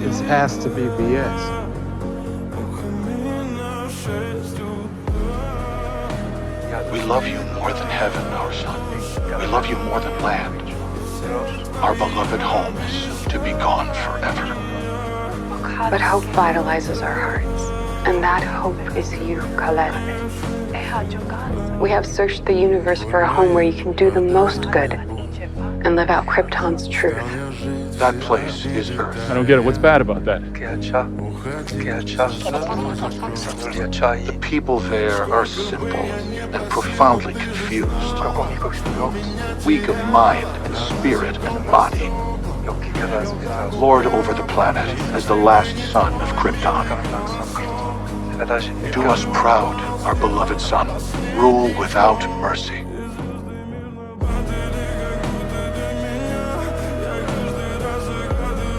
This has to be BS. We love you more than heaven, our son. We love you more than land. Our beloved home is soon to be gone forever. But hope vitalizes our hearts, and that hope is you, Khaled. We have searched the universe for a home where you can do the most good and live out Krypton's truth. That place is Earth. I don't get it. What's bad about that? The people there are simple and profoundly confused. Weak of mind and spirit and body. Lord over the planet as the last son of Krypton. Do us proud, our beloved son. Rule without mercy.